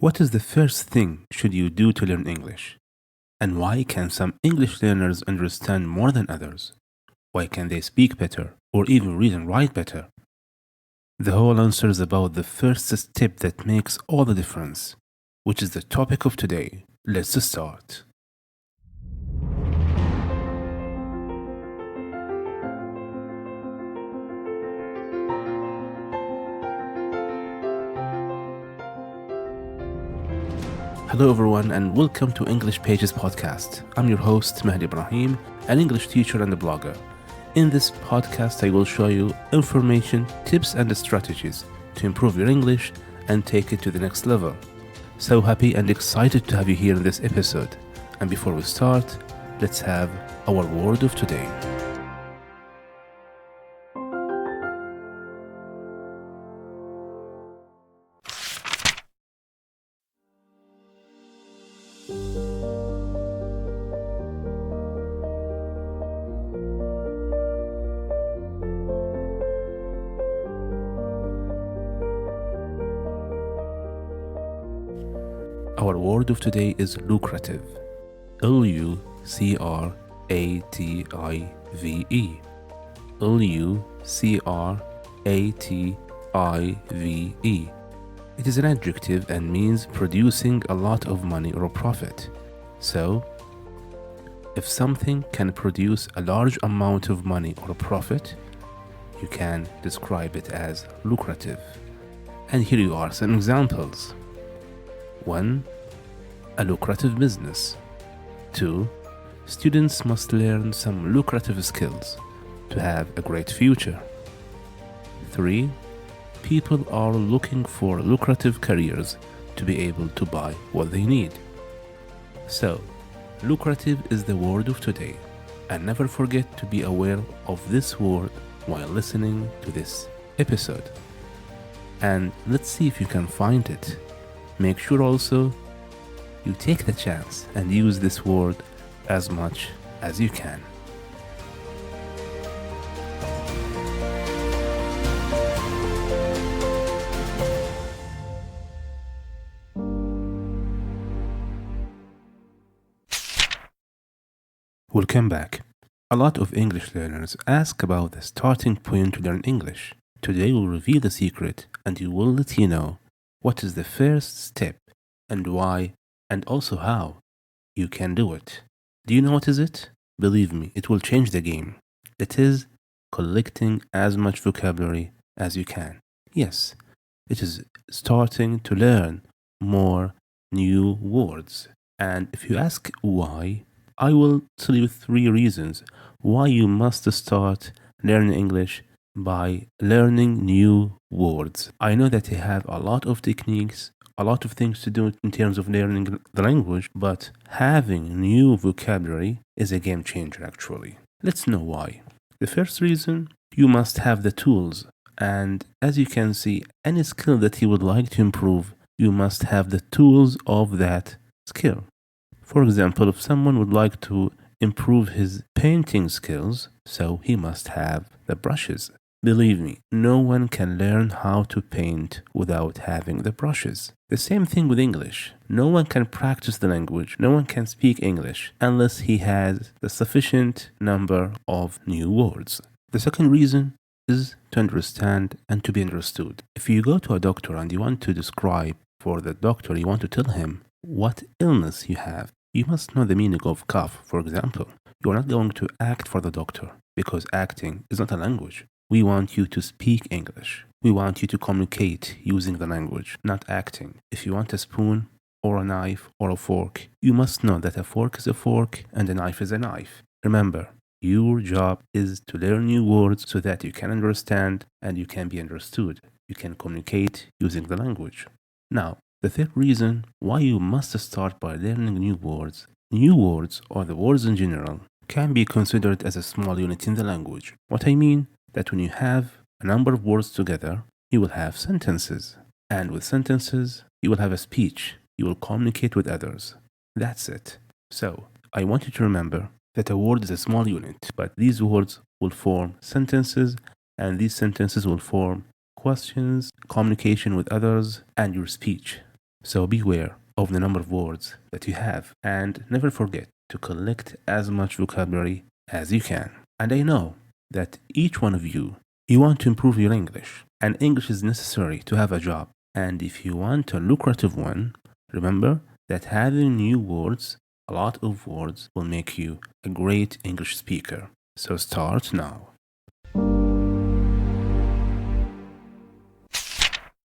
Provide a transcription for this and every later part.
What is the first thing should you do to learn English? And why can some English learners understand more than others? Why can they speak better or even read and write better? The whole answer is about the first step that makes all the difference, which is the topic of today. Let's start. Hello, everyone, and welcome to English Pages Podcast. I'm your host, Mahdi Ibrahim, an English teacher and a blogger. In this podcast, I will show you information, tips, and strategies to improve your English and take it to the next level. So happy and excited to have you here in this episode. And before we start, let's have our word of today. Our word of today is lucrative. Lucrative. Lucrative. It is an adjective and means producing a lot of money or profit. So, if something can produce a large amount of money or profit, you can describe it as lucrative. And here you are some examples. 1. A lucrative business. 2. Students must learn some lucrative skills to have a great future. 3. People are looking for lucrative careers to be able to buy what they need. So, lucrative is the word of today, and never forget to be aware of this word while listening to this episode. And let's see if you can find it. Make sure also you take the chance and use this word as much as you can. Welcome back. A lot of English learners ask about the starting point to learn English. Today we'll reveal the secret and we will let you know what is the first step and why and also how you can do it. Do you know what is it? Believe me, it will change the game. It is collecting as much vocabulary as you can. Yes, it is starting to learn more new words. And if you ask why, I will tell you 3 reasons why you must start learning English by learning new words. I know that you have a lot of techniques, a lot of things to do in terms of learning the language, but having new vocabulary is a game changer actually. Let's know why. The first reason, you must have the tools. And as you can see, any skill that you would like to improve, you must have the tools of that skill. For example, if someone would like to improve his painting skills, so he must have the brushes. Believe me, no one can learn how to paint without having the brushes. The same thing with English. No one can practice the language, no one can speak English unless he has the sufficient number of new words. The second reason is to understand and to be understood. If you go to a doctor and you want to describe for the doctor, you want to tell him what illness you have, you must know the meaning of cough, for example. You are not going to act for the doctor because acting is not a language. We want you to speak English. We want you to communicate using the language, not acting. If you want a spoon or a knife or a fork, you must know that a fork is a fork and a knife is a knife. Remember, your job is to learn new words so that you can understand and you can be understood. You can communicate using the language. Now, the third reason why you must start by learning new words or the words in general can be considered as a small unit in the language. What I mean, that when you have a number of words together, you will have sentences. And with sentences, you will have a speech. You will communicate with others. That's it. So, I want you to remember that a word is a small unit, but these words will form sentences, and these sentences will form questions, communication with others, and your speech. So beware of the number of words that you have, and never forget to collect as much vocabulary as you can. And I know that each one of you want to improve your English, and English is necessary to have a job. And if you want a lucrative one, remember that having new words, a lot of words, will make you a great English speaker. So start now.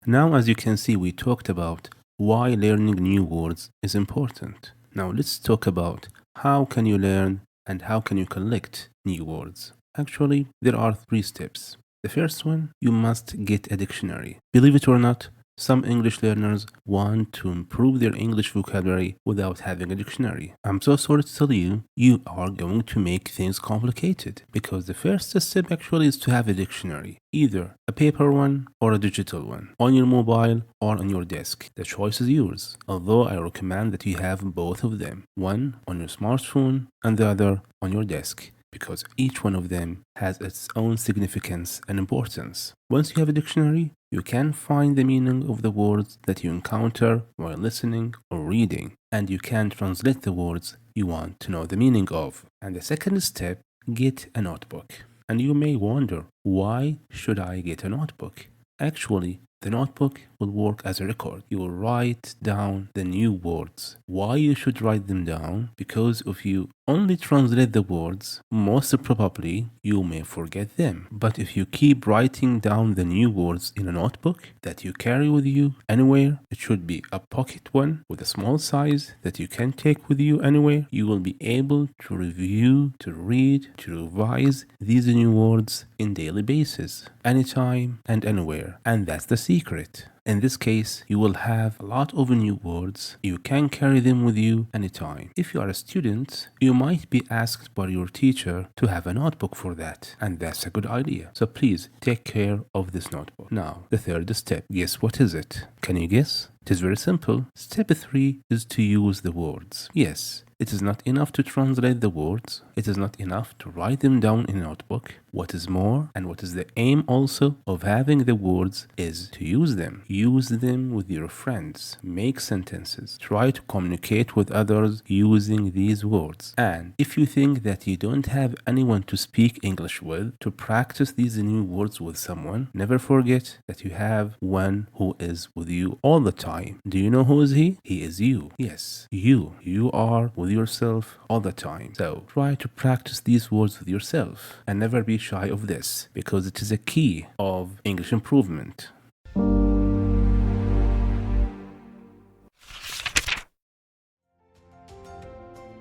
Now, as you can see, we talked about why learning new words is important. Now let's talk about how can you learn and how can you collect new words. Actually, there are 3 steps. The first one, you must get a dictionary. Believe it or not, some English learners want to improve their English vocabulary without having a dictionary. I'm so sorry to tell you, you are going to make things complicated, because the first step actually is to have a dictionary, either a paper one or a digital one, on your mobile or on your desk. The choice is yours, although I recommend that you have both of them, one on your smartphone and the other on your desk, because each one of them has its own significance and importance. Once you have a dictionary, you can find the meaning of the words that you encounter while listening or reading, and you can translate the words you want to know the meaning of. And the second step, get a notebook. And you may wonder, why should I get a notebook? Actually, the notebook will work as a record. You will write down the new words. Why you should write them down? Because if you only translate the words, most probably you may forget them. But if you keep writing down the new words in a notebook that you carry with you anywhere, it should be a pocket one with a small size that you can take with you anywhere, you will be able to review, to read, to revise these new words in daily basis, anytime and anywhere. And that's the secret. In this case, you will have a lot of new words. You can carry them with you anytime. If you are a student, you might be asked by your teacher to have a notebook for that, and that's a good idea. So please take care of this notebook. Now, the third step. Guess what is it? Can you guess? It is very simple. Step 3 is to use the words. Yes, it is not enough to translate the words. It is not enough to write them down in a notebook. What is more, and what is the aim also of having the words, is to use them. Use them with your friends. Make sentences. Try to communicate with others using these words. And if you think that you don't have anyone to speak English with, to practice these new words with someone, never forget that you have one who is with you all the time. Do you know who is he? He is you. Yes, you. You are with yourself all the time. So try to practice these words with yourself and never be shy of this, because it is a key of English improvement.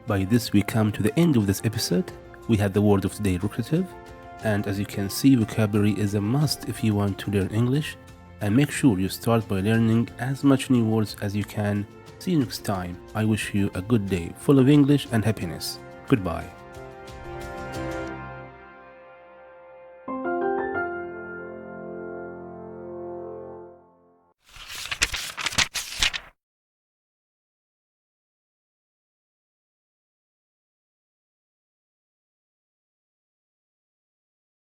By this we come to the end of this episode. We had the word of today, lucrative, and as you can see, vocabulary is a must if you want to learn English, and make sure you start by learning as much new words as you can. See you next time. I wish you a good day full of English and happiness. Goodbye.